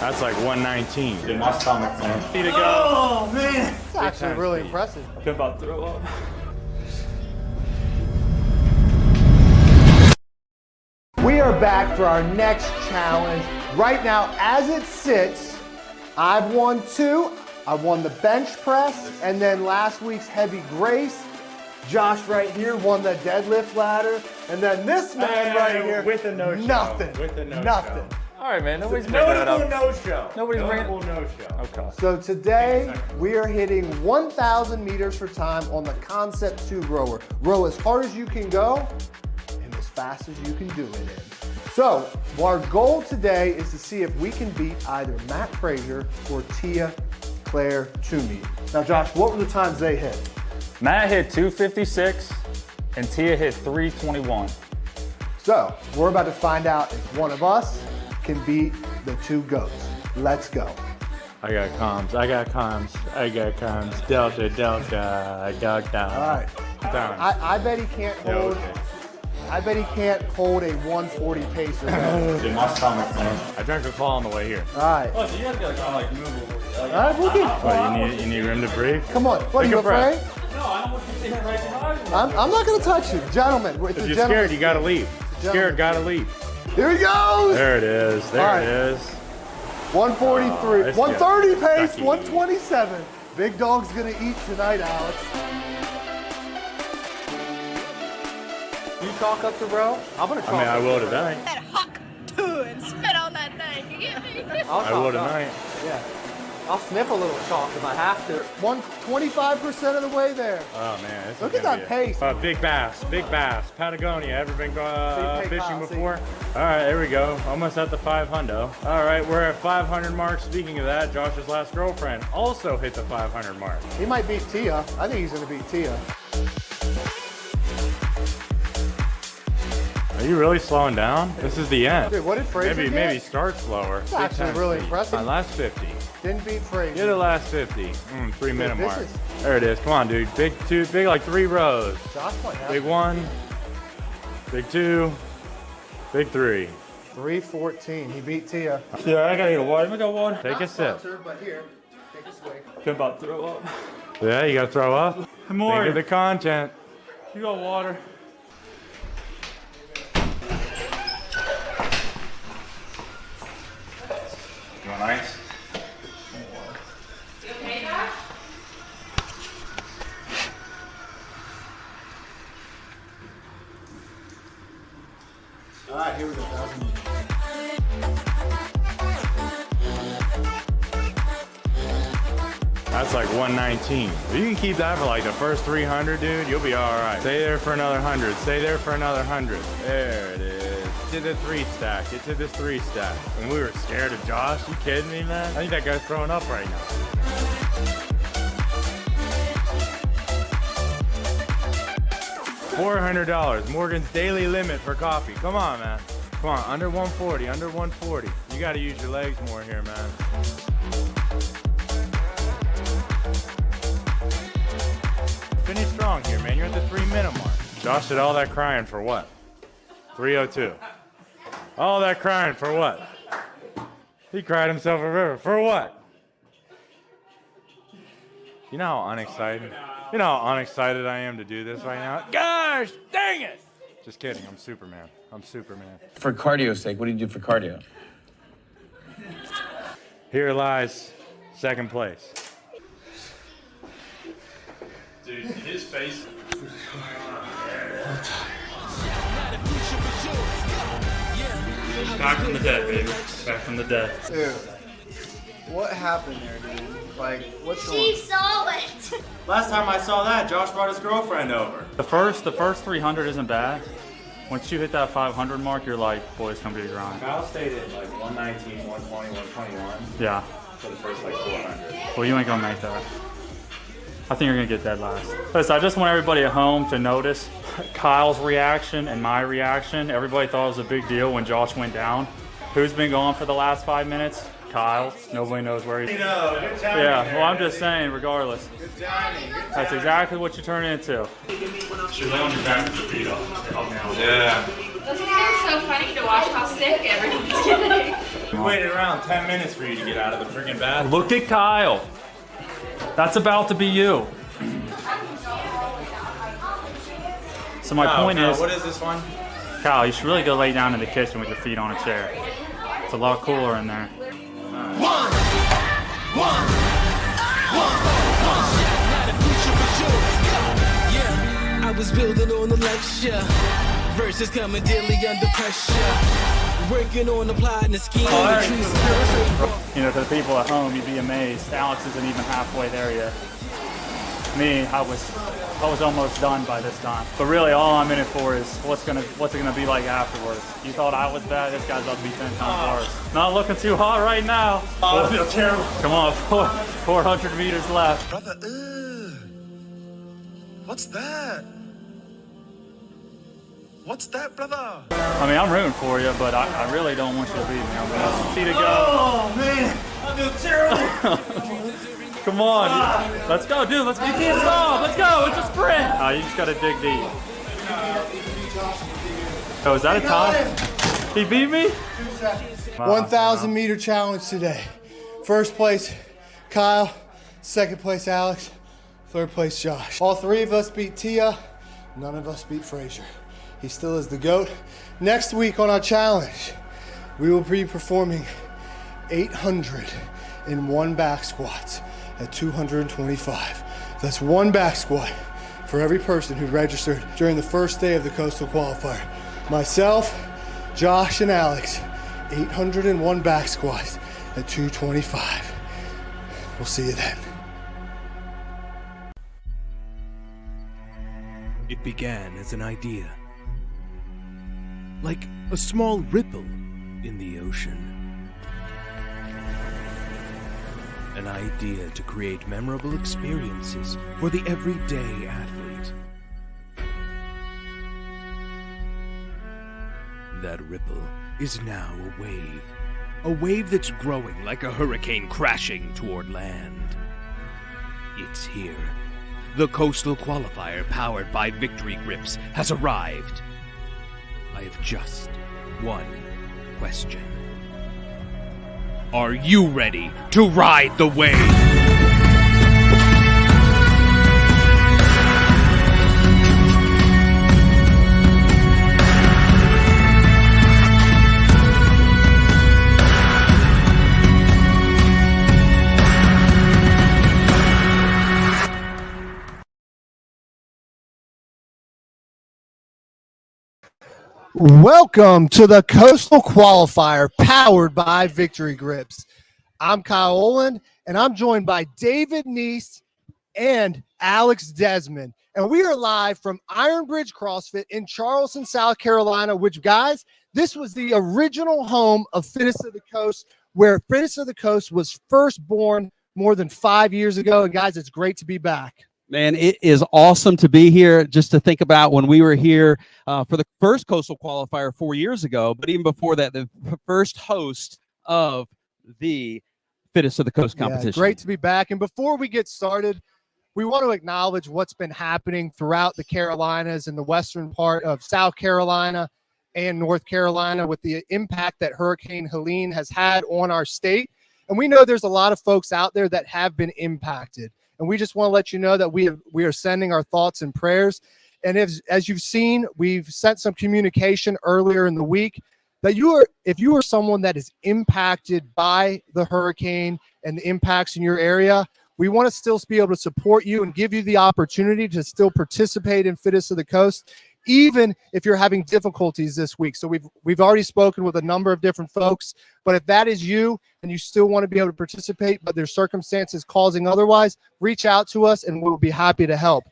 That's like 119. Dude, my stomach's on. Need to go. Oh, man. It's actually really impressive. I could about throw up. We are back for our next challenge. Right now, as it sits, I've won 2. I won the bench press, and then last week's heavy grace. Josh right here won the deadlift ladder, and then this man right here with a no-show. Nothing. With a no-show. Nothing. All right, man. Nobody's bringing that up. No-show. Nobody's bringing no-show. Okay. So today we are hitting 1,000 meters for time on the Concept 2 rower. Row as hard as you can go and as fast as you can do it in. So our goal today is to see if we can beat either Matt Frazier or Tia Claire Toomey. Now, Josh, what were the times they hit? Matt hit 256 and Tia hit 321. So we're about to find out if one of us can beat the 2 goats. Let's go. I got comms. I got comms. Delta. I got down. All right. Down. I bet he can't hold. okay. I bet he can't hold a 140 pacer. Dude, my stomach's on. I drank a claw on the way here. All right. Oh, so you have to kind of like move All right, we'll get. Oh, you need room to breathe? Come on. What, are Take you a breath. afraid? No, I don't want you to sit here right now. I'm not going to touch you. Gentlemen. It's If a you're gentleman. scared, you gotta leave. Scared, gotta leave. Here he goes. There it is. There All right. it is. 143. Let's 130 get pace. Ducky. 127. Big dog's going to eat tonight, Alex. You chalk up the row? I'm going to chalk I mean, I up will the row. tonight. That huck too and spit on that thing. You get me? I will tonight. Yeah. I'll sniff a little chalk if I have to. 25% of the way there. Oh man, this is Look at gonna that be pace. Big bass, Patagonia. Ever been See, fishing Kyle, see. before? All right, there we go. Almost at the 500. All right, we're at 500 mark. Speaking of that, Josh's last girlfriend also hit the 500 mark. He might beat Tia. I think he's going to beat Tia. Are you really slowing down? This is the end. Dude, what did Frazier get? Maybe start slower. It's actually really impressive. Last 50. Didn't beat Frazier. Get the last 50. 3 minute this mark. is- There it is. Come on, dude. Big like 3 rows. Josh might have Big 1, big 2, big 3. 314. He beat Tia. Yeah, I gotta get a water. Let me go water. Take a sip. Sponsored, but here, take a swig. Could about throw up. Yeah, you gotta throw up. More. Think of the content. You got water. You want ice? All right, here we go. 1,000 meters. That's like 119. If you can keep that for like the first 300, dude, you'll be all right. Stay there for another 100. Stay there for another 100. There it is. Get to the 3 stack. Get to this 3 stack. And we were scared of Josh. You kidding me, man? I think that guy's throwing up right now. $400. Morgan's daily limit for coffee. Come on, man. Come on, under 140, under 140. You got to use your legs more here, man. Finish strong here, man. You're at the 3 minute mark. Josh did all that crying for what? 302. All that crying for what? He cried himself a river. For what? You know how unexcited? You know how unexcited I am to do this right now? Gosh, dang it! Just kidding. I'm Superman. I'm Superman. For cardio's sake, what do you do for cardio? Here lies second place. Dude, his face. Back from the dead, baby. Back from the dead. Dude, what happened there, dude? Like, what's going She saw it. Last time I saw that, Josh brought his girlfriend over. The first 300 isn't bad. Once you hit that 500 mark, you're like, boy, it's gonna be a grind. Kyle stayed at like 119, 120, 121 Yeah. for the first like 400. Well, you ain't gonna make that. I think you're gonna get dead last. Listen, I just want everybody at home to notice Kyle's reaction and my reaction. Everybody thought it was a big deal when Josh went down. Who's been going for the last 5 minutes? Kyle. Nobody knows where he's. Yeah, well, I'm just saying, regardless. That's exactly what you turn into. Should lay on your back with your feet up. Yeah. It's so funny to watch how sick everyone's getting. We waited around 10 minutes for you to get out of the freaking bathroom. Look at Kyle. That's about to be you. So my point is, what is this one? Kyle, you should really go lay down in the kitchen with your feet on a chair. It's a lot cooler in there. Yeah, I was building on the lecture. Verses coming daily under pressure. Working on applying the scheme. You know, to the people at home, you'd be amazed. Alex isn't even halfway there yet. Me, I was almost done by this time. But really, all I'm in it for is what's it gonna be like afterwards. You thought I was bad. This guy's about to be 10 times worse. Not looking too hot right now. Oh, I feel terrible. Come on, 400 meters left. Brother, what's that? What's that, brother? I mean, I'm rooting for you, but I really don't want you to beat me. I'm gonna see to go. Oh, man. I feel terrible. Come on, let's go, dude. You can't stop. Let's go. It's a sprint. Oh, you just gotta dig deep. Oh, is that a tie? He beat me? 1,000 meter challenge today. First place, Kyle. Second place, Alex. Third place, Josh. All three of us beat Tia. None of us beat Frazier. He still is the GOAT. Next week on our challenge, we will be performing 801 back squats at 225. That's one back squat for every person who registered during the first day of the Coastal Qualifier. Myself, Josh, and Alex, 801 back squats at 225. We'll see you then. It began as an idea, like a small ripple in the ocean. An idea to create memorable experiences for the everyday athlete. That ripple is now a wave that's growing like a hurricane crashing toward land. It's here. The Coastal Qualifier, powered by Victory Grips, has arrived. I have just one question. Are you ready to ride the wave? Welcome to the Coastal Qualifier, powered by Victory Grips. I'm Kyle Olin, and I'm joined by David Neese and Alex Desmond. And we are live from Ironbridge CrossFit in Charleston, South Carolina, which, guys, this was the original home of Fittest of the Coast, where Fittest of the Coast was first born more than 5 years ago. And, guys, it's great to be back. Man, it is awesome to be here. Just to think about when we were here for the first Coastal Qualifier 4 years ago, but even before that, the first host of the Fittest of the Coast competition. Yeah, great to be back. And before we get started, we want to acknowledge what's been happening throughout the Carolinas and the western part of South Carolina and North Carolina with the impact that Hurricane Helene has had on our state. And we know there's a lot of folks out there that have been impacted. And we just want to let you know that we are sending our thoughts and prayers. And as you've seen, we've sent some communication earlier in the week that if you are someone that is impacted by the hurricane and the impacts in your area, we want to still be able to support you and give you the opportunity to still participate in Fittest of the Coast, even if you're having difficulties this week. So we've already spoken with a number of different folks, but if that is you and you still want to be able to participate, but there's circumstances causing otherwise, reach out to us and we'll be happy to help.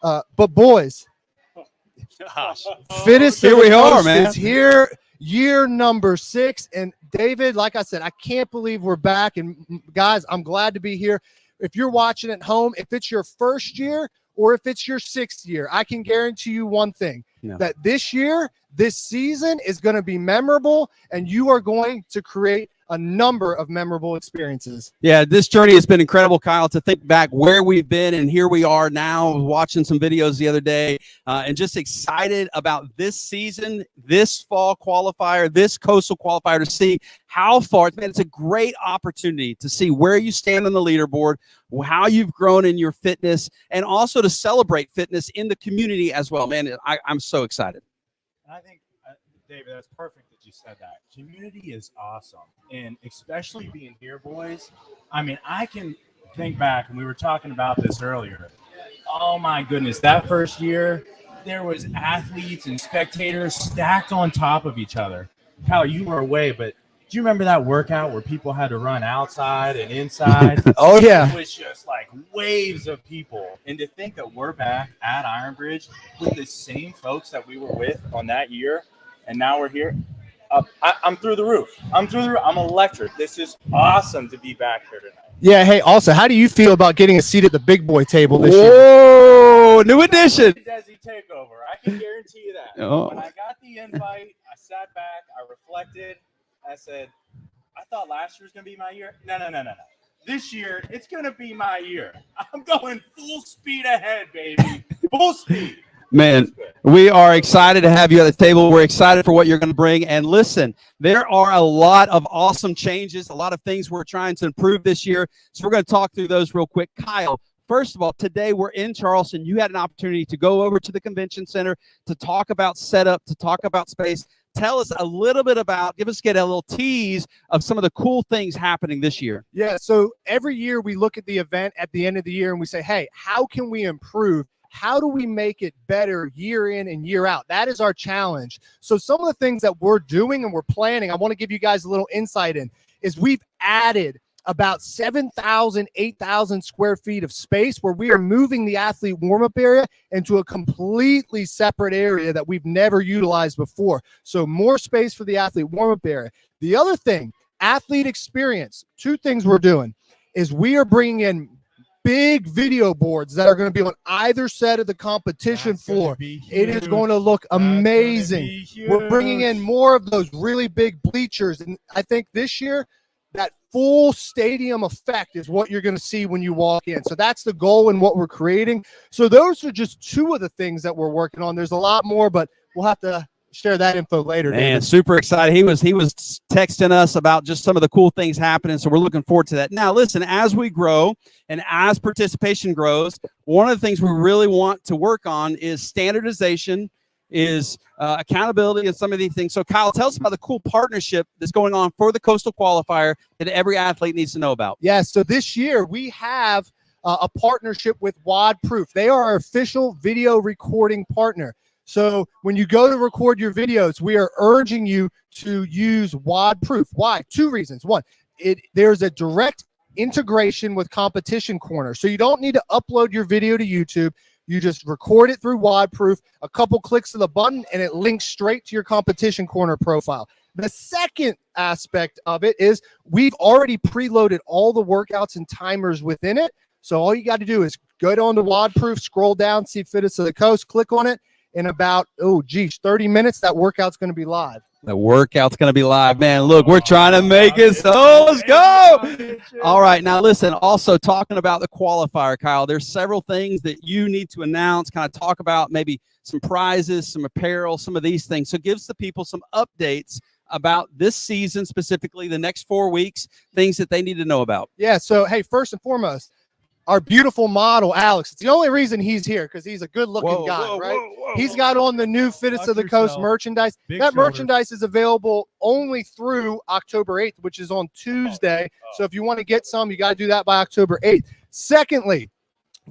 But boys, Fittest Here of the we are, Coast man. is here, year number 6. And David, like I said, I can't believe we're back. And guys, I'm glad to be here. If you're watching at home, if it's your first year or if it's your 6th year, I can guarantee you one thing, that this year, this season is going to be memorable, and you are going to create a number of memorable experiences. Yeah, this journey has been incredible, Kyle, to think back where we've been, and here we are now watching some videos the other day, and just excited about this season, this fall qualifier, this coastal qualifier, to see how far. Man, it's a great opportunity to see where you stand on the leaderboard, how you've grown in your fitness, and also to celebrate fitness in the community as well. Man, I'm so excited. I think, David, that's perfect that you said that. Community is awesome. And especially being here, boys. I mean, I can think back, and we were talking about this earlier. Oh, my goodness. That first year, there was athletes and spectators stacked on top of each other. Kyle, you were away, but do you remember that workout where people had to run outside and inside? Oh, yeah. It was just like waves of people. And to think that we're back at Ironbridge with the same folks that we were with on that year, and now we're here. I'm through the roof. I'm electric. This is awesome to be back here tonight. Yeah. Hey, also, how do you feel about getting a seat at the big boy table this year? Whoa, new addition. Desi takeover. I can guarantee you that. Oh. When I got the invite, I sat back, I reflected. I said, I thought last year was going to be my year. No. This year, it's going to be my year. I'm going full speed ahead, baby. Full speed. Man, we are excited to have you at the table. We're excited for what you're going to bring. And listen, there are a lot of awesome changes, a lot of things we're trying to improve this year. So we're going to talk through those real quick. Kyle, first of all, today we're in Charleston. You had an opportunity to go over to the convention center to talk about setup, to talk about space. Tell us a little bit about, get a little tease of some of the cool things happening this year. Yeah, so every year we look at the event at the end of the year and we say, hey, how can we improve? How do we make it better year in and year out? That is our challenge. So some of the things that we're doing and we're planning, I want to give you guys a little insight in, is we've added about 7,000, 8,000 square feet of space where we are moving the athlete warm-up area into a completely separate area that we've never utilized before. So more space for the athlete warm-up area. The other thing, athlete experience, two things we're doing is we are bringing in big video boards that are going to be on either side of the competition floor. It is going to look amazing. We're bringing in more of those really big bleachers. And I think this year, that full stadium effect is what you're going to see when you walk in. So that's the goal and what we're creating. So those are just two of the things that we're working on. There's a lot more, but we'll have to share that info later. Man, David. super excited. He was texting us about just some of the cool things happening. So we're looking forward to that. Now, listen, as we grow and as participation grows, one of the things we really want to work on is standardization, is accountability, and some of these things. So Kyle, tell us about the cool partnership that's going on for the Coastal Qualifier that every athlete needs to know about. Yeah, so this year we have a partnership with WOD Proof. They are our official video recording partner. So when you go to record your videos, we are urging you to use WOD Proof. Why? Two reasons. One, there's a direct integration with Competition Corner. So you don't need to upload your video to YouTube. You just record it through WOD Proof, a couple clicks of the button, and it links straight to your Competition Corner profile. The second aspect of it is we've already preloaded all the workouts and timers within it. So all you got to do is go down to WOD Proof, scroll down, see Fittest of the Coast, click on it. In about, 30 minutes, that workout's going to be live. The workout's going to be live. Man, look, we're trying to make it. So let's go. All right. Now, listen, also talking about the qualifier, Kyle, there's several things that you need to announce, kind of talk about maybe some prizes, some apparel, some of these things. So gives the people some updates about this season, specifically the next 4 weeks, things that they need to know about. Yeah. So, hey, first and foremost, our beautiful model, Alex. It's the only reason he's here because he's a good-looking guy, right? He's got on the new Fittest of the Coast merchandise. That merchandise is available only through October 8th, which is on Tuesday. So if you want to get some, you got to do that by October 8th. Secondly,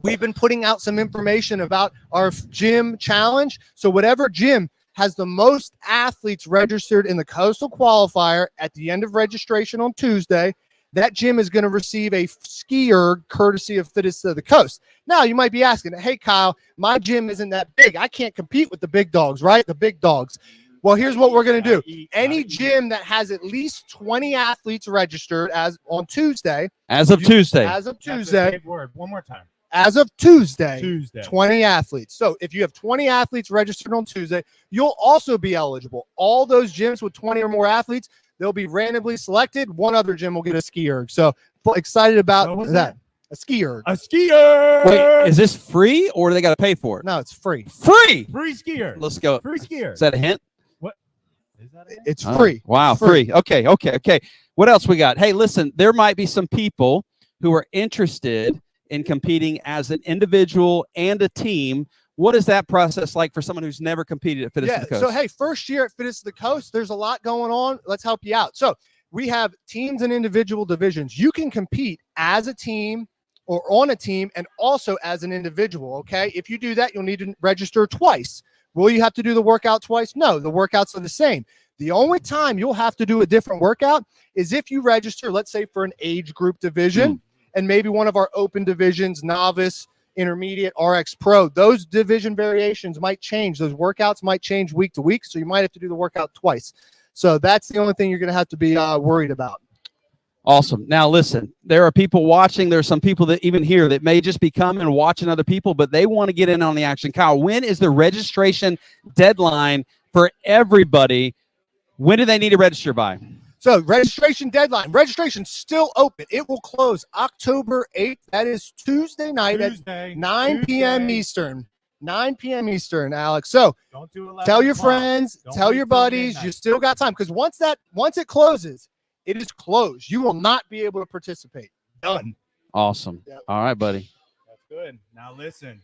we've been putting out some information about our gym challenge. So whatever gym has the most athletes registered in the Coastal Qualifier at the end of registration on Tuesday, that gym is going to receive a skier courtesy of Fittest of the Coast. Now, you might be asking, hey, Kyle, my gym isn't that big. I can't compete with the big dogs, right? The big dogs. Well, here's what we're going to do. Any gym that has at least 20 athletes registered on Tuesday. As of Tuesday. As of Tuesday. Big word. One more time. As of Tuesday, 20 athletes. So if you have 20 athletes registered on Tuesday, you'll also be eligible. All those gyms with 20 or more athletes, They'll be randomly selected. One other gym will get a ski erg. So excited about that. A ski erg. A ski erg. Wait, is this free or do they got to pay for it? No, it's free. Free. Free skier. Let's go. Free skier. Is that a hint? What? Is that a hint? It's free. Wow, It's free. free. Okay. What else we got? Hey, listen, there might be some people who are interested in competing as an individual and a team. What is that process like for someone who's never competed at Fittest of the Coast? So, hey, first year at Fittest of the Coast, there's a lot going on. Let's help you out. So we have teams and individual divisions. You can compete as a team or on a team and also as an individual, okay? If you do that, you'll need to register twice. Will you have to do the workout twice? No, the workouts are the same. The only time you'll have to do a different workout is if you register, let's say, for an age group division and maybe one of our open divisions, novice, intermediate, RX Pro. Those division variations might change. Those workouts might change week to week, so you might have to do the workout twice. So that's the only thing you're going to have to be worried about. Awesome. Now, listen, there are people watching. There are some people that even here that may just be coming and watching other people, but they want to get in on the action. Kyle, when is the registration deadline for everybody? When do they need to register by? So registration deadline. Registration's still open. It will close October 8th. That is Tuesday night at 9 p.m. Eastern. 9 p.m. Eastern, Alex. So Don't do tell your 11 o'clock. friends, Don't tell wait your till buddies. midnight. You still got time because once it closes, it is closed. You will not be able to participate. Done. Awesome. Yep. All right, buddy. That's good. Now listen,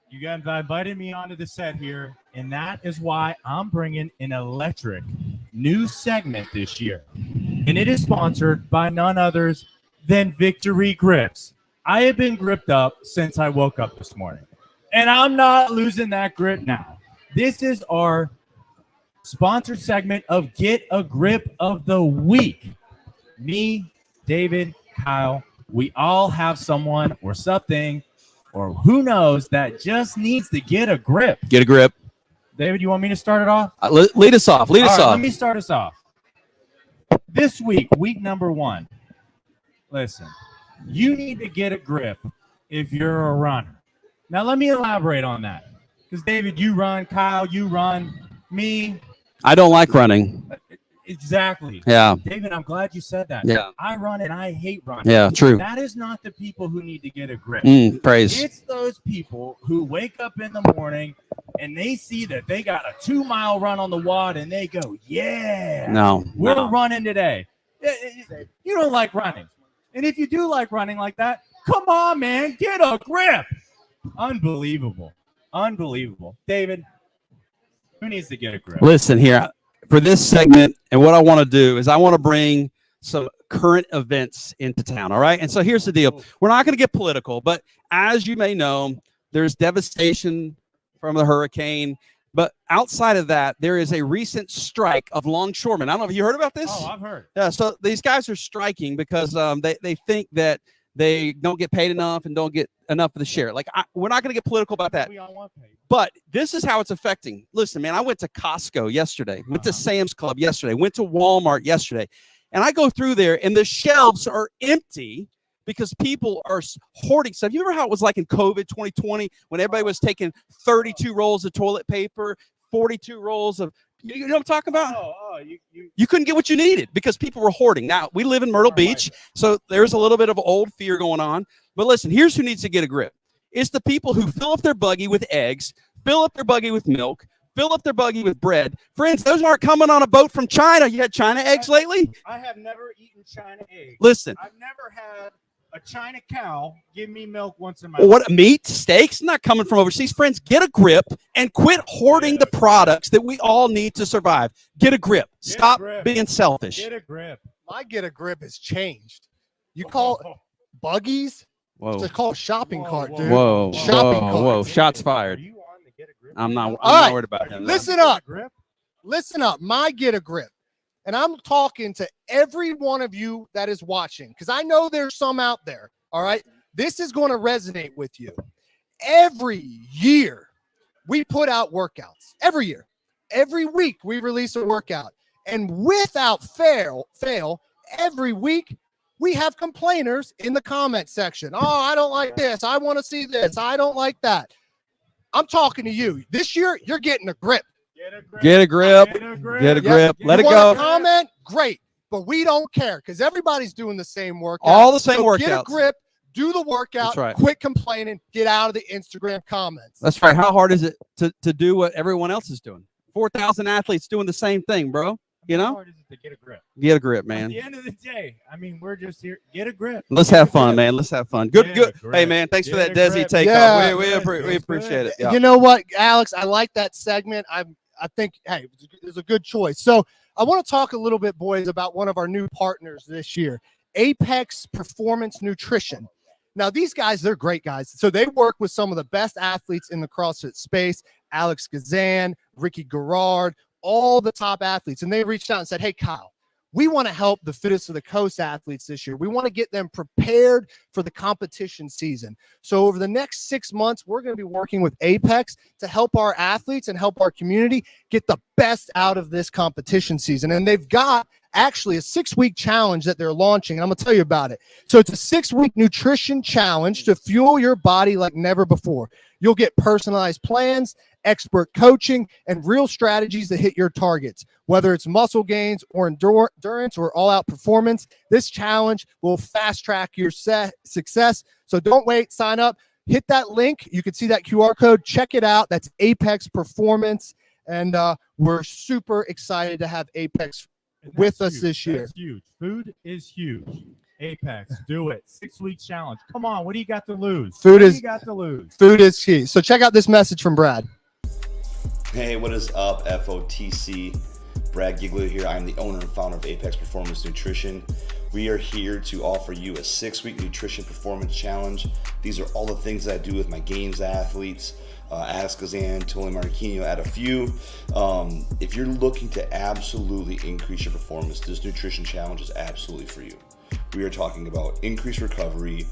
you guys invited me onto the set here, and that is why I'm bringing an electric new segment this year. And it is sponsored by none others than Victory Grips. I have been gripped up since I woke up this morning, and I'm not losing that grip now. This is our sponsored segment of Get a Grip of the Week. Me, David, Kyle, we all have someone or something or who knows that just needs to get a grip. Get a grip. David, you want me to start it off? Lead us off. Lead us All right, off. let me start us off. This week, week number 1. Listen, you need to get a grip if you're a runner. Now, let me elaborate on that. Because, David, you run. Kyle, you run. Me. I don't like running. Exactly. Yeah. David, I'm glad you said that. Yeah. I run and I hate running. Yeah, true. That is not the people who need to get a grip. Praise. It's those people who wake up in the morning and they see that they got a 2-mile run on the wad and they go, yeah, we're running today. You don't like running. And if you do like running like that, come on, man, get a grip. Unbelievable. Unbelievable. David, who needs to get a grip? Listen here. For this segment, and what I want to do is I want to bring some current events into town, all right? And so here's the deal. We're not going to get political, but as you may know, there's devastation from the hurricane. But outside of that, there is a recent strike of longshoremen. I don't know if you heard about this? Oh, I've heard. Yeah, so these guys are striking because they think that they don't get paid enough and don't get enough of the share. Like, we're not going to get political about that. We all want paid. But this is how it's affecting. Listen, man, I went to Costco yesterday, went to Sam's Club yesterday, went to Walmart yesterday, and I go through there, and the shelves are empty because people are hoarding stuff. You remember how it was like in COVID 2020 when everybody was taking 32 rolls of toilet paper, 42 rolls of, you know what I'm talking about? You couldn't get what you needed because people were hoarding. Now, we live in Myrtle Beach, so there's a little bit of old fear going on. But listen, here's who needs to get a grip. It's the people who fill up their buggy with eggs, fill up their buggy with milk, fill up their buggy with bread. Friends, those aren't coming on a boat from China. You had China eggs lately? I have never eaten China eggs. Listen. I've never had a China cow give me milk once in my What life. meat, steaks, not coming from overseas. Friends, get a grip and quit hoarding the products that we all need to survive. Get a grip. Stop being selfish. Get a grip. My get a grip has changed. You call buggies? Whoa. It's called shopping cart, dude. Whoa. Shopping cart. Whoa. Shots fired. I'm not worried about him. Listen up. Listen up. My get a grip. And I'm talking to every one of you that is watching because I know there's some out there. All right. This is going to resonate with you. Every year we put out workouts. Every year. Every week we release a workout. And without fail, every week we have complainers in the comment section. Oh, I don't like this. I want to see this. I don't like that. I'm talking to you. This year, you're getting a grip. Get a grip. Get a grip. Let it go. Comment, great, but we don't care because everybody's doing the same workout. All the same workouts. Get a grip, do the workout. That's right. Quit complaining. Get out of the Instagram comments. That's right. How hard is it to do what everyone else is doing? 4,000 athletes doing the same thing, bro. You know? How hard is it to get a grip? Get a grip, At man. the end of the day, I mean, we're just here. Get a grip. Let's have fun, man. Let's have fun. Good. Hey, man. Thanks for that Desi takeoff. Yeah. We appreciate it. Yeah. You know what, Alex? I like that segment. I think, hey, it's a good choice. So I want to talk a little bit, boys, about one of our new partners this year, Apex Performance Nutrition. Now, these guys, they're great guys. So they work with some of the best athletes in the CrossFit space, Alex Gazan, Ricky Garrard, all the top athletes. And they reached out and said, hey, Kyle, we want to help the fittest of the coast athletes this year. We want to get them prepared for the competition season. So over the next 6 months, we're going to be working with Apex to help our athletes and help our community get the best out of this competition season. And they've got actually a 6-week challenge that they're launching. And I'm going to tell you about it. So it's a 6-week nutrition challenge to fuel your body like never before. You'll get personalized plans, expert coaching, and real strategies that hit your targets. Whether it's muscle gains or endurance or all-out performance, this challenge will fast-track your success. So don't wait. Sign up. Hit that link. You can see that QR code. Check it out. That's Apex Performance. And we're super excited to have Apex with us this year. That's huge. Food is huge. Apex, do it. 6-week challenge. Come on, what do you got to lose? Food is key. So check out this message from Brad. Hey, what is up, FOTC? Brad Giglio here. I'm the owner and founder of Apex Performance Nutrition. We are here to offer you a 6-week nutrition performance challenge. These are all the things that I do with my games athletes. Alex Gazan, Tony Marquinhos, add a few. If you're looking to absolutely increase your performance, this nutrition challenge is absolutely for you. We are talking about increased recovery,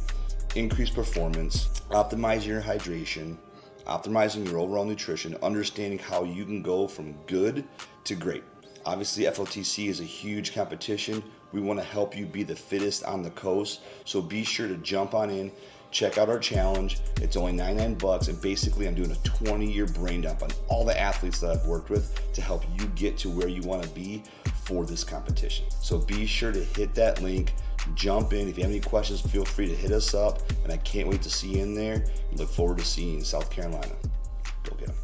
increased performance, optimizing your hydration, optimizing your overall nutrition, understanding how you can go from good to great. Obviously, FOTC is a huge competition. We want to help you be the fittest on the coast, so be sure to jump on in. Check out our challenge. It's only $99, and basically I'm doing a 20-year brain dump on all the athletes that I've worked with to help you get to where you want to be for this competition. So be sure to hit that link, jump in. If you have any questions, feel free to hit us up, and I can't wait to see you in there. Look forward to seeing you in South Carolina. Go get them.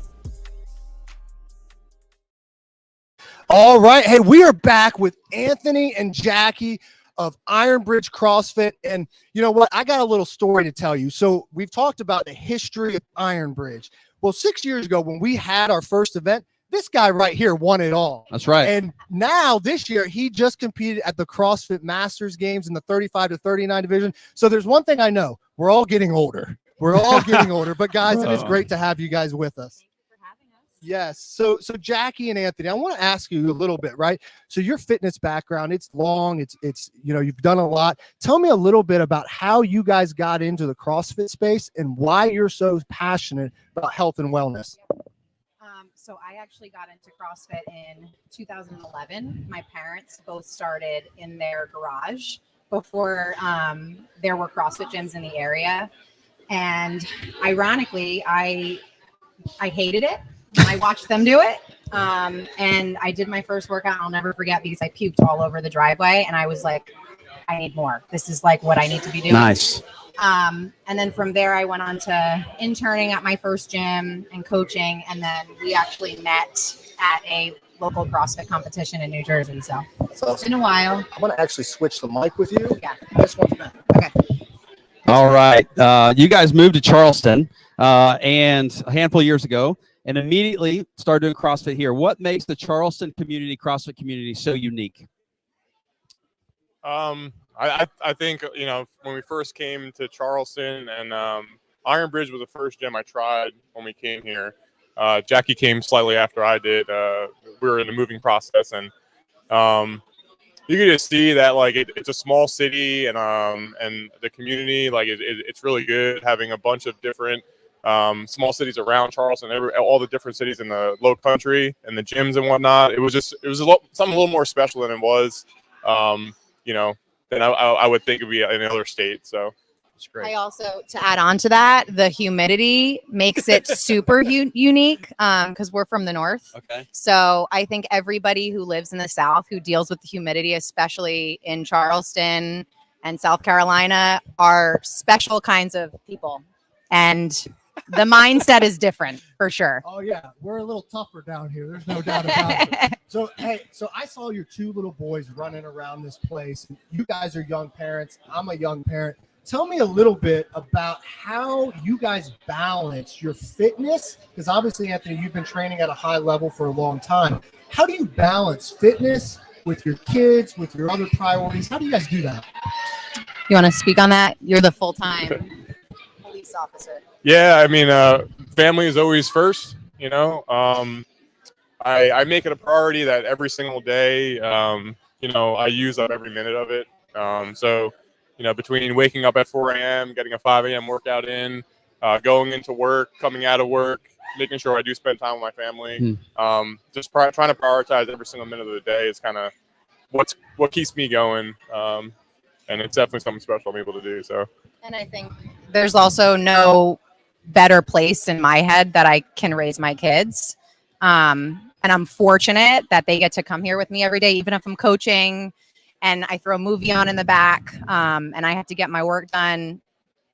All right. Hey, we are back with Anthony and Jackie of Ironbridge CrossFit. And you know what? I got a little story to tell you. So we've talked about the history of Ironbridge. Well, 6 years ago when we had our first event, this guy right here won it all. That's right. And now this year, he just competed at the CrossFit Masters Games in the 35 to 39 division. So there's one thing I know. We're all getting older. We're all getting older. But guys, it is great to have you guys with us. Yes. So Jackie and Anthony, I want to ask you a little bit, right? So your fitness background, it's long, it's you know, you've done a lot. Tell me a little bit about how you guys got into the CrossFit space and why you're so passionate about health and wellness. So I actually got into CrossFit in 2011. My parents both started in their garage before there were CrossFit gyms in the area. And ironically, I hated it. I watched them do it. And I did my first workout. I'll never forget because I puked all over the driveway. And I was like, I need more. This is like what I need to be doing. Nice. And then from there, I went on to interning at my first gym and coaching. And then we actually met at a local CrossFit competition in New Jersey. So it's been a while. I'm going to actually switch the mic with you. Yeah. This one's back. Okay. All right. You guys moved to Charleston and a handful of years ago and immediately started doing CrossFit here. What makes the Charleston community, CrossFit community, so unique? I think, you know, when we first came to Charleston and Ironbridge was the first gym I tried when we came here. Jackie came slightly after I did. We were in the moving process, and you could just see that like it's a small city, and the community, like it's really good having a bunch of different small cities around Charleston, all the different cities in the Low Country and the gyms and whatnot. It was something a little more special than it was, you know, than I would think it'd be in another state. So That's great. I also, to add on to that, the humidity makes it super unique because we're from the north. Okay. So I think everybody who lives in the South who deals with the humidity, especially in Charleston and South Carolina, are special kinds of people. And the mindset is different for sure. Oh yeah, we're a little tougher down here. There's no doubt about it. So hey, so I saw your two little boys running around this place. You guys are young parents. I'm a young parent. Tell me a little bit about how you guys balance your fitness, because obviously, Anthony, you've been training at a high level for a long time. How do you balance fitness with your kids, with your other priorities? How do you guys do that? You want to speak on that? You're the full-time police officer. Yeah, I mean, family is always first, you know. I make it a priority that every single day, you know, I use up every minute of it. So, you know, between waking up at 4 a.m., getting a 5 a.m. workout in, going into work, coming out of work, making sure I do spend time with my family, just trying to prioritize every single minute of the day is kind of what keeps me going. And it's definitely something special I'm able to do. So, and I think there's also no better place in my head that I can raise my kids. And I'm fortunate that they get to come here with me every day, even if I'm coaching and I throw a movie on in the back and I have to get my work done.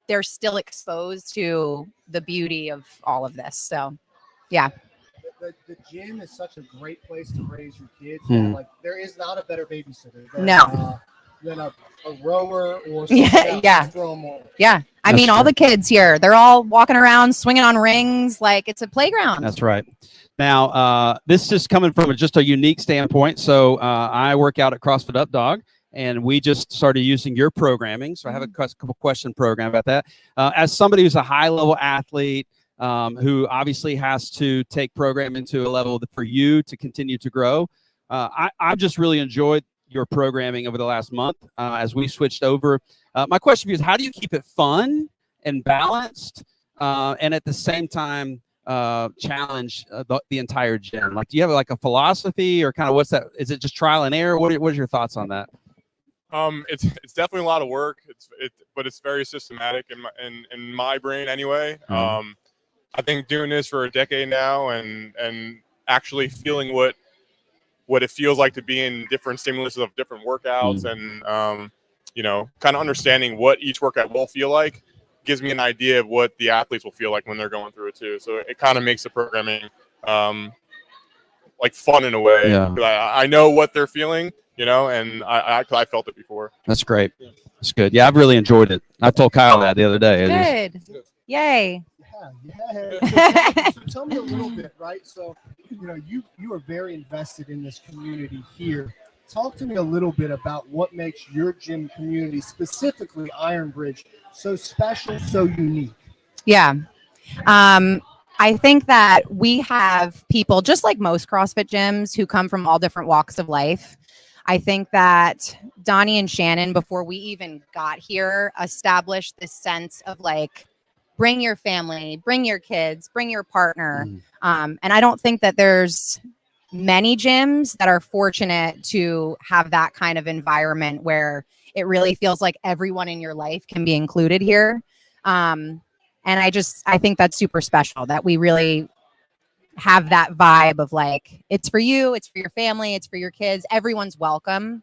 They're still exposed to the beauty of all of this. So, yeah. The gym is such a great place to raise your kids. Yeah, like there is not a better babysitter than a rower or something else. Yeah. I mean, all the kids here, they're all walking around, swinging on rings like it's a playground. That's right. Now, this is coming from just a unique standpoint. So I work out at CrossFit Up Dog, and we just started using your programming. So I have a couple question program about that. As somebody who's a high-level athlete, who obviously has to take programming to a level for you to continue to grow, I've just really enjoyed your programming over the last month as we switched over. My question for you is, how do you keep it fun and balanced and at the same time challenge the entire gym? Like, do you have like a philosophy or kind of what's that? Is it just trial and error? What are your thoughts on that? It's definitely a lot of work. But it's very systematic in my brain anyway. I think doing this for a decade now and actually feeling what it feels like to be in different stimuluses of different workouts and you know, kind of understanding what each workout will feel like gives me an idea of what the athletes will feel like when they're going through it too. So it kind of makes the programming like fun in a way. Yeah. I know what they're feeling, you know, and I felt it before. That's great. That's good. Yeah, I've really enjoyed it. I told Kyle that the other day. Good. Yay. Yeah. So tell me a little bit, right? So, you know, you are very invested in this community here. Talk to me a little bit about what makes your gym community, specifically Ironbridge, so special, so unique. Yeah. I think that we have people, just like most CrossFit gyms, who come from all different walks of life. I think that Donnie and Shannon, before we even got here, established this sense of like, bring your family, bring your kids, bring your partner. And I don't think that there's many gyms that are fortunate to have that kind of environment where it really feels like everyone in your life can be included here. And I think that's super special that we really have that vibe of like, it's for you, it's for your family, it's for your kids. Everyone's welcome.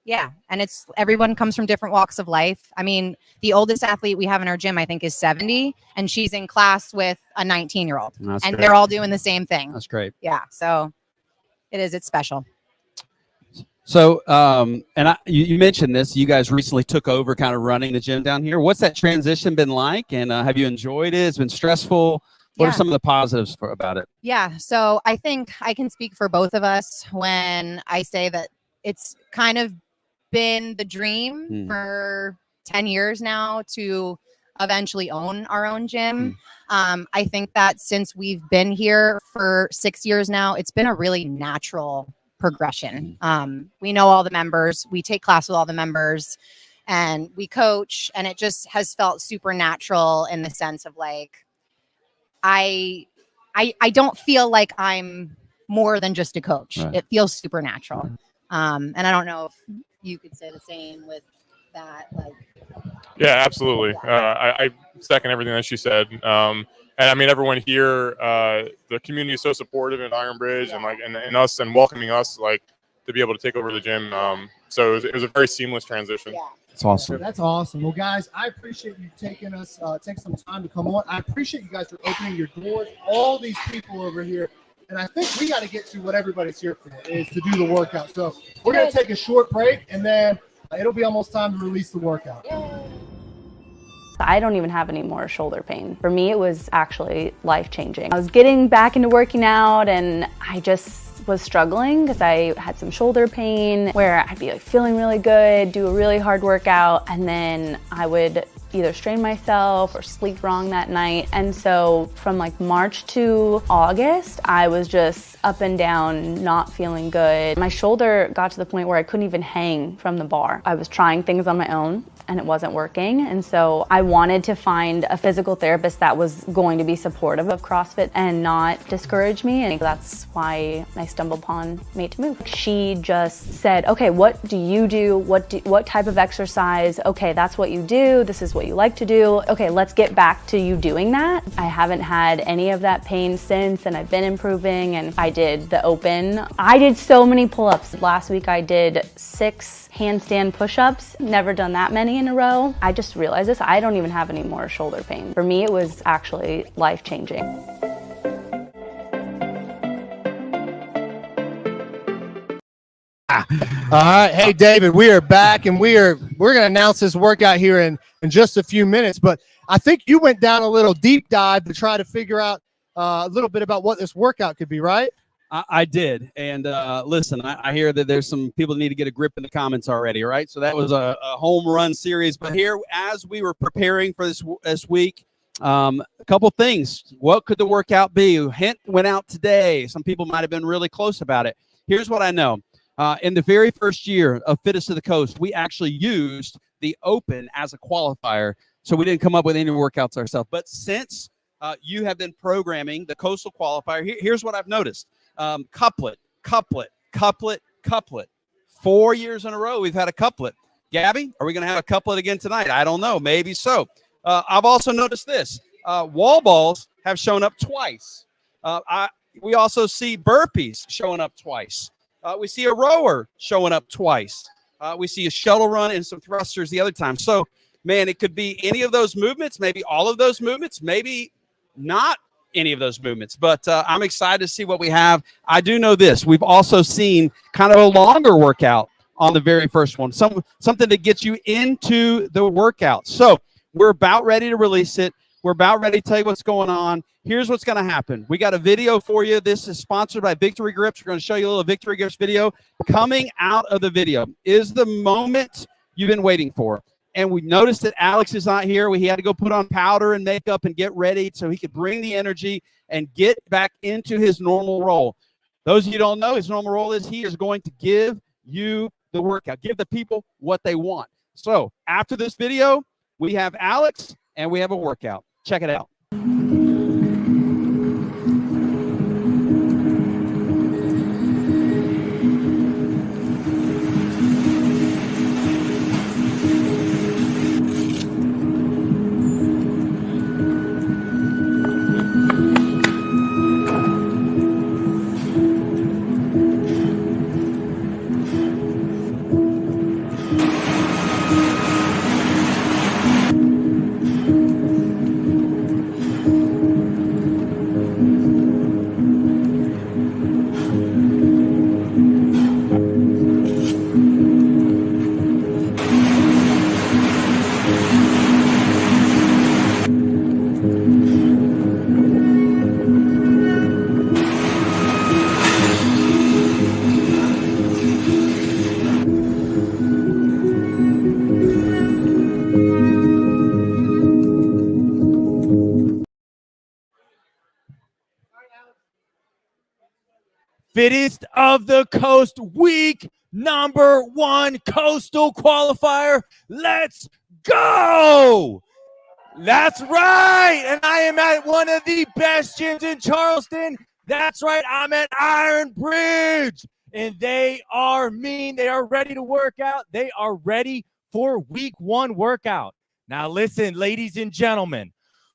Yeah. And everyone comes from different walks of life. I mean, the oldest athlete we have in our gym, I think, is 70, and she's in class with a 19-year-old. And great. They're all doing the same thing. That's great. Yeah. So it's special. So, you mentioned this, you guys recently took over kind of running the gym down here. What's that transition been like? And have you enjoyed it? It's been stressful. What are some of the positives about it? Yeah. So I think I can speak for both of us when I say that it's kind of been the dream for 10 years now to eventually own our own gym. I think that since we've been here for 6 years now, it's been a really natural progression. We know all the members, we take class with all the members, and we coach, and it just has felt super natural in the sense of like, I don't feel like I'm more than just a coach. Right. It feels super natural. And I don't know if you could say the same with that, like. Yeah, absolutely. I second everything that she said. And I mean, everyone here, the community is so supportive in Ironbridge and us and welcoming us, like, to be able to take over the gym. So it was a very seamless transition. Yeah. It's awesome. That's awesome. Well, guys, I appreciate you taking some time to come on. I appreciate you guys for opening your doors. All these people over here. And I think we got to get to what everybody's here for, is to do the workout. So we're going to take a short break, and then it'll be almost time to release the workout. I don't even have any more shoulder pain. For me, it was actually life-changing. I was getting back into working out, and I just was struggling because I had some shoulder pain where I'd be like feeling really good, do a really hard workout, and then I would either strain myself or sleep wrong that night. And so from like March to August, I was just up and down, not feeling good. My shoulder got to the point where I couldn't even hang from the bar. I was trying things on my own and it wasn't working. And so I wanted to find a physical therapist that was going to be supportive of CrossFit and not discourage me. And that's why I stumbled upon Made to Move. She just said, okay, what do you do? What type of exercise? Okay, that's what you do. This is what you like to do. Okay, let's get back to you doing that. I haven't had any of that pain since, and I've been improving, and I did the open. I did so many pull-ups. Last week I did 6 handstand push-ups. Never done that many in a row. I just realized this. I don't even have any more shoulder pain. For me, it was actually life-changing. All right, hey David, we are back, and we're going to announce this workout here in just a few minutes. But I think you went down a little deep dive to try to figure out a little bit about what this workout could be, right? I did. And listen, I hear that there's some people that need to get a grip in the comments already, right? So that was a home run series. But here, as we were preparing for this week, a couple things. What could the workout be? Hint went out today. Some people might have been really close about it. Here's what I know. In the very first year of Fittest to the Coast, we actually used the Open as a qualifier. So we didn't come up with any workouts ourselves. But since you have been programming the Coastal Qualifier, here's what I've noticed. Couplet, couplet, couplet, couplet. 4 years in a row, we've had a couplet. Gabby, are we going to have a couplet again tonight? I don't know. Maybe so. I've also noticed this. Wall balls have shown up twice. We also see burpees showing up twice. We see a rower showing up twice. We see a shuttle run and some thrusters the other time. So, man, it could be any of those movements, maybe all of those movements, maybe not any of those movements. But I'm excited to see what we have. I do know this. We've also seen kind of a longer workout on the very first one, something to get you into the workout. So we're about ready to release it. We're about ready to tell you what's going on. Here's what's going to happen. We got a video for you. This is sponsored by Victory Grips. We're going to show you a little Victory Grips video. Coming out of the video is the moment you've been waiting for. And we noticed that Alex is not here. He had to go put on powder and makeup and get ready so he could bring the energy and get back into his normal role. Those of you who don't know, his normal role is he is going to give you the workout, give the people what they want. So after this video, we have Alex and we have a workout. Check it out. Fittest of the Coast week #1 Coastal Qualifier. Let's go! That's right. And I am at one of the best gyms in Charleston. That's right. I'm at Ironbridge. And they are mean. They are ready to work out. They are ready for week 1 workout. Now listen, ladies and gentlemen,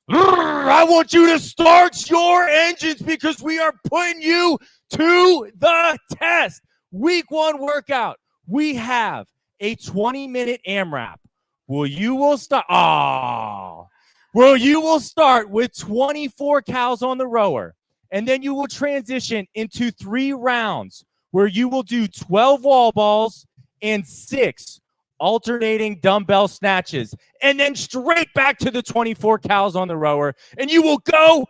I want you to start your engines because we are putting you to the test. Week 1 workout, we have a 20-minute AMRAP. You will start with 24 cows on the rower, and then you will transition into 3 rounds where you will do 12 wall balls and 6 alternating dumbbell snatches, and then straight back to the 24 cows on the rower, and you will go.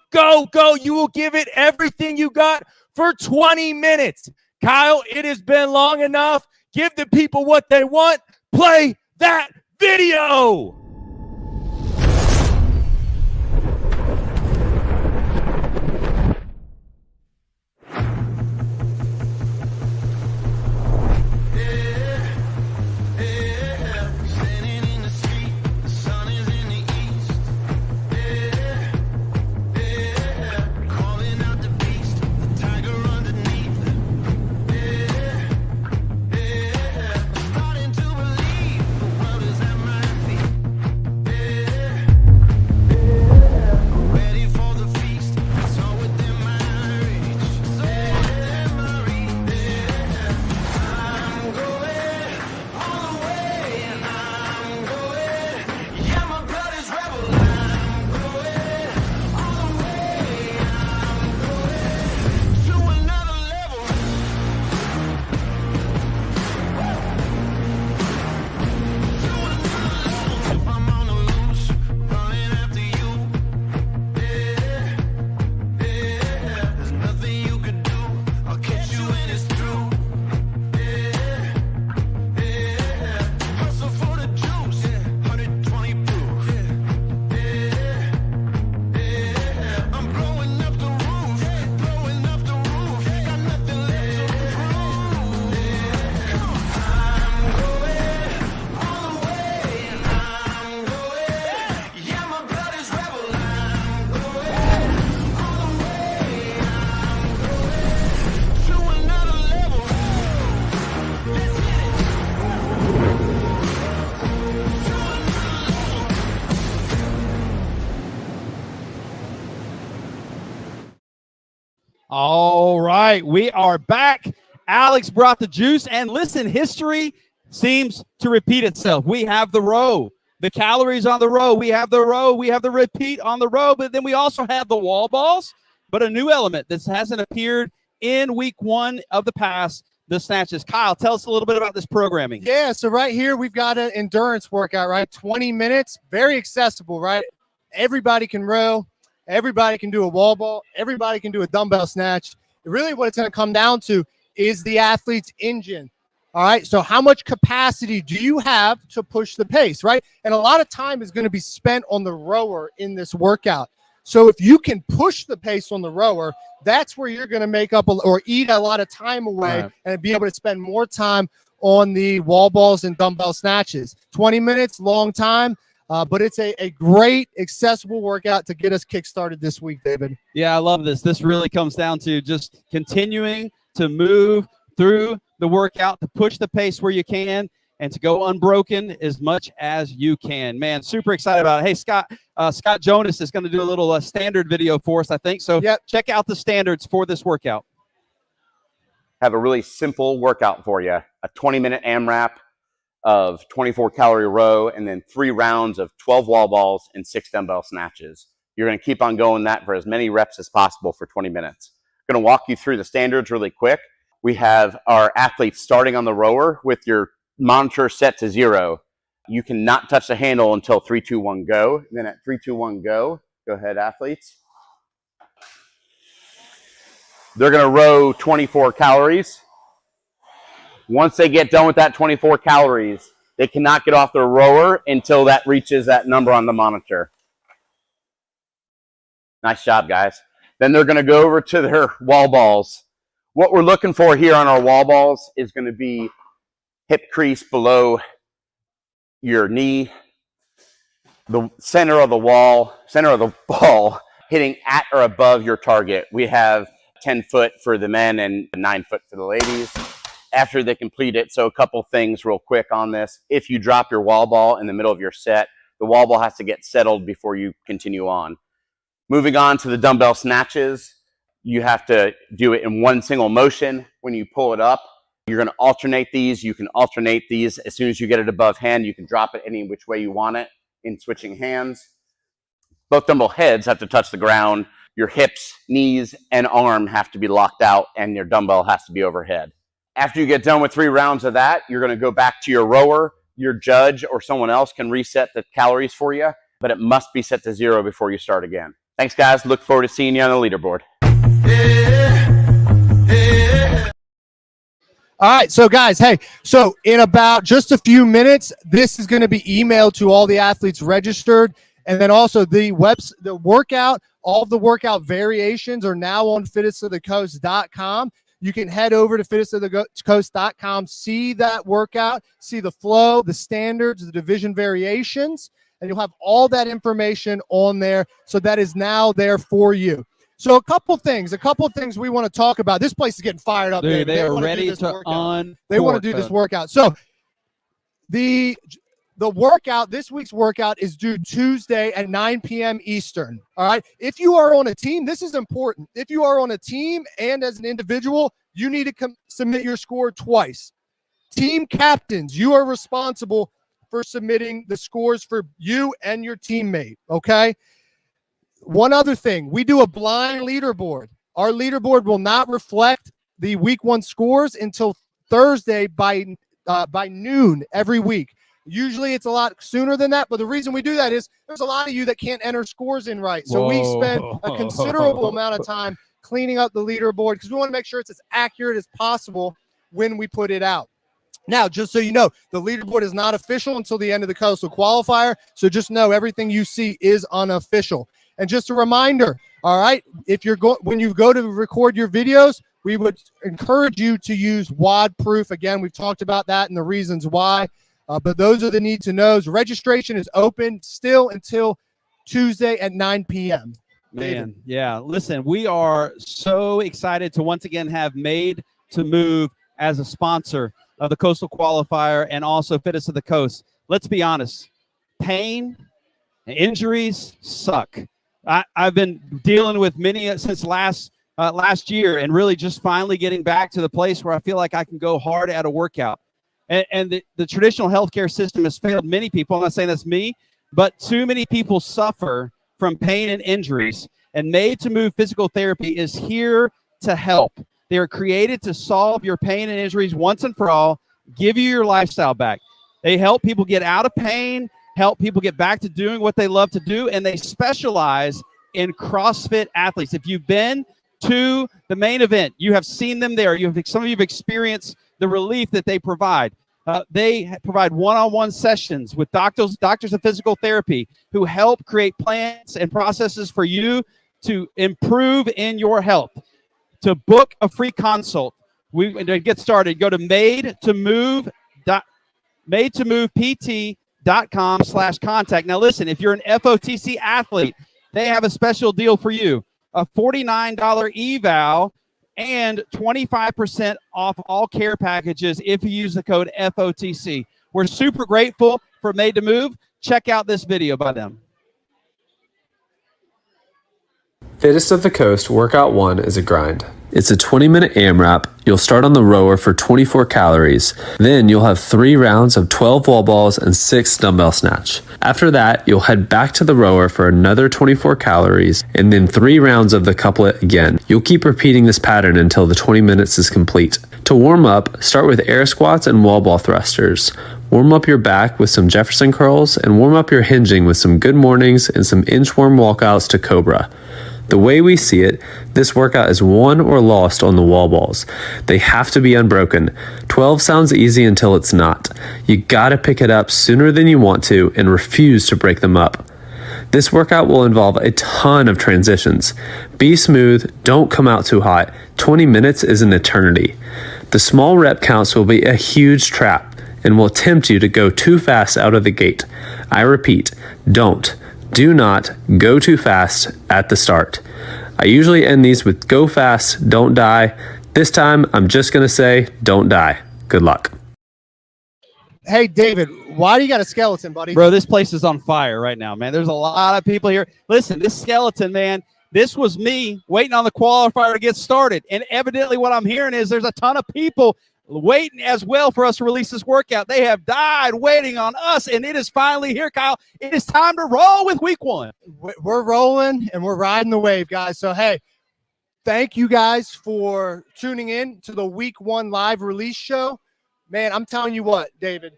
You will give it everything you got for 20 minutes. Kyle, it has been long enough. Give the people what they want. Play that video. All right, we are back. Alex brought the juice, and listen, history seems to repeat itself. We have the row, the calories on the row. We have the row. We have the repeat on the row, but then we also have the wall balls, but a new element. This hasn't appeared in week 1 of the past, the snatches. Kyle, tell us a little bit about this programming. Yeah, so right here we've got an endurance workout, right? 20 minutes, very accessible, right? Everybody can row. Everybody can do a wall ball. Everybody can do a dumbbell snatch. Really what it's going to come down to is the athlete's engine. All right, so how much capacity do you have to push the pace, right? And a lot of time is going to be spent on the rower in this workout. So if you can push the pace on the rower, that's where you're going to make up or eat a lot of time away, right, and be able to spend more time on the wall balls and dumbbell snatches. 20 minutes, long time. But it's a great accessible workout to get us kick-started this week, David. Yeah, I love this. This really comes down to just continuing to move through the workout, to push the pace where you can, and to go unbroken as much as you can. Man, super excited about it. Hey, Scott Jonas is going to do a little standard video for us, I think. So check out the standards for this workout. Have a really simple workout for you. A 20-minute AMRAP of 24-calorie row, and then 3 rounds of 12 wall balls and 6 dumbbell snatches. You're going to keep on going that for as many reps as possible for 20 minutes. I'm going to walk you through the standards really quick. We have our athletes starting on the rower with your monitor set to 0. You cannot touch the handle until 3, 2, 1, go. And then at 3, 2, 1, go ahead, athletes. They're going to row 24 calories. Once they get done with that 24 calories, they cannot get off the rower until that reaches that number on the monitor. Nice job, guys. Then they're going to go over to their wall balls. What we're looking for here on our wall balls is going to be hip crease below your knee, the center of the ball hitting at or above your target. We have 10 foot for the men and 9 foot for the ladies. after they complete it. So a couple things real quick on this. If you drop your wall ball in the middle of your set, the wall ball has to get settled before you continue on. Moving on to the dumbbell snatches, you have to do it in one single motion. When you pull it up, you're going to alternate these. You can alternate these as soon as you get it above hand. You can drop it any which way you want it in switching hands. Both dumbbell heads have to touch the ground. Your hips, knees, and arm have to be locked out, and your dumbbell has to be overhead. After you get done with 3 rounds of that, you're going to go back to your rower. Your judge or someone else can reset the calories for you, but it must be set to 0 before you start again. Thanks, guys. Look forward to seeing you on the leaderboard. All right, so guys, hey, so in about just a few minutes, this is going to be emailed to all the athletes registered, and then also the workout, all of the workout variations are now on fittestofthecoast.com. You can head over to fittestofthecoast.com, see that workout, see the flow, the standards, the division variations, and you'll have all that information on there. So that is now there for you. So a couple things we want to talk about. This place is getting fired up. Dude, they are ready They want to do this workout. So the workout, this week's workout is due Tuesday at 9 p.m. Eastern. All right. If you are on a team, this is important. If you are on a team and as an individual, you need to submit your score twice. Team captains, you are responsible for submitting the scores for you and your teammate. Okay. One other thing, we do a blind leaderboard. Our leaderboard will not reflect the week 1 scores until Thursday by noon every week. Usually it's a lot sooner than that, but the reason we do that is there's a lot of you that can't enter scores in right. So we spend a considerable amount of time cleaning up the leaderboard because we want to make sure it's as accurate as possible when we put it out. Now, just so you know, the leaderboard is not official until the end of the Coastal Qualifier, so just know everything you see is unofficial. And just a reminder, all right, if you're when you go to record your videos, we would encourage you to use WOD proof. Again, we've talked about that and the reasons why. But those are the need to knows. Registration is open still until Tuesday at 9 p.m. Man, yeah. Listen, we are so excited to once again have Made to Move as a sponsor of the Coastal Qualifier and also Fittest of the Coast. Let's be honest, pain, injuries suck. I've been dealing with many since last year and really just finally getting back to the place where I feel like I can go hard at a workout. And the traditional healthcare system has failed many people. I'm not saying that's me, but too many people suffer from pain and injuries. And Made to Move Physical Therapy is here to help. They are created to solve your pain and injuries once and for all, give you your lifestyle back. They help people get out of pain, help people get back to doing what they love to do, and they specialize in CrossFit athletes. If you've been to the main event, you have seen them there. Some of you have experienced the relief that they provide. They provide one-on-one sessions with doctors of physical therapy who help create plans and processes for you to improve in your health. To book a free consult, to get started, go to madeToMovePT.com/contact. Now listen, if you're an FOTC athlete, they have a special deal for you. A $49 eval and 25% off all care packages if you use the code FOTC. We're super grateful for Made to Move. Check out this video by them. Fittest of the Coast Workout 1 is a grind. It's a 20-minute AMRAP. You'll start on the rower for 24 calories. Then you'll have 3 rounds of 12 wall balls and 6 dumbbell snatch. After that, you'll head back to the rower for another 24 calories and then 3 rounds of the couplet again. You'll keep repeating this pattern until the 20 minutes is complete. To warm up, start with air squats and wall ball thrusters. Warm up your back with some Jefferson curls and warm up your hinging with some good mornings and some inchworm walkouts to Cobra. The way we see it, this workout is won or lost on the wall balls. They have to be unbroken. 12 sounds easy until it's not. You gotta pick it up sooner than you want to and refuse to break them up. This workout will involve a ton of transitions. Be smooth, don't come out too hot. 20 minutes is an eternity. The small rep counts will be a huge trap and will tempt you to go too fast out of the gate. I repeat, do not go too fast at the start. I usually end these with go fast, don't die. This time, I'm just gonna say, don't die. Good luck. Hey, David, why do you got a skeleton, buddy? Bro, this place is on fire right now, man. There's a lot of people here. Listen, this skeleton, man, this was me waiting on the qualifier to get started. And evidently what I'm hearing is there's a ton of people waiting as well for us to release this workout. They have died waiting on us, and it is finally here, Kyle. It is time to roll with week 1. We're rolling, and we're riding the wave, guys. So, hey, thank you guys for tuning in to the week 1 live release show. Man, I'm telling you what, David,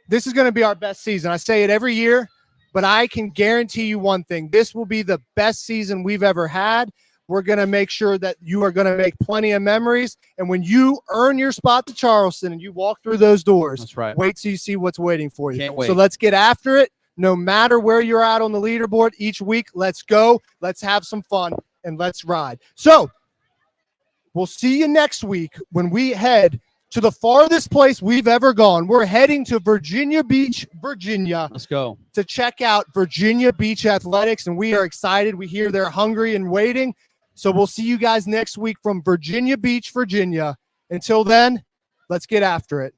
this is going to be our best season. I say it every year, but I can guarantee you one thing. This will be the best season we've ever had. We're going to make sure that you are going to make plenty of memories. And when you earn your spot to Charleston and you walk through those doors, that's right. Wait till you see what's waiting for you. Can't wait. So let's get after it. No matter where you're at on the leaderboard each week, let's go. Let's have some fun, and let's ride. So we'll see you next week when we head to the farthest place we've ever gone. We're heading to Virginia Beach, Virginia. Let's go. To check out Virginia Beach Athletics, and we are excited. We hear they're hungry and waiting. So we'll see you guys next week from Virginia Beach, Virginia. Until then, let's get after it.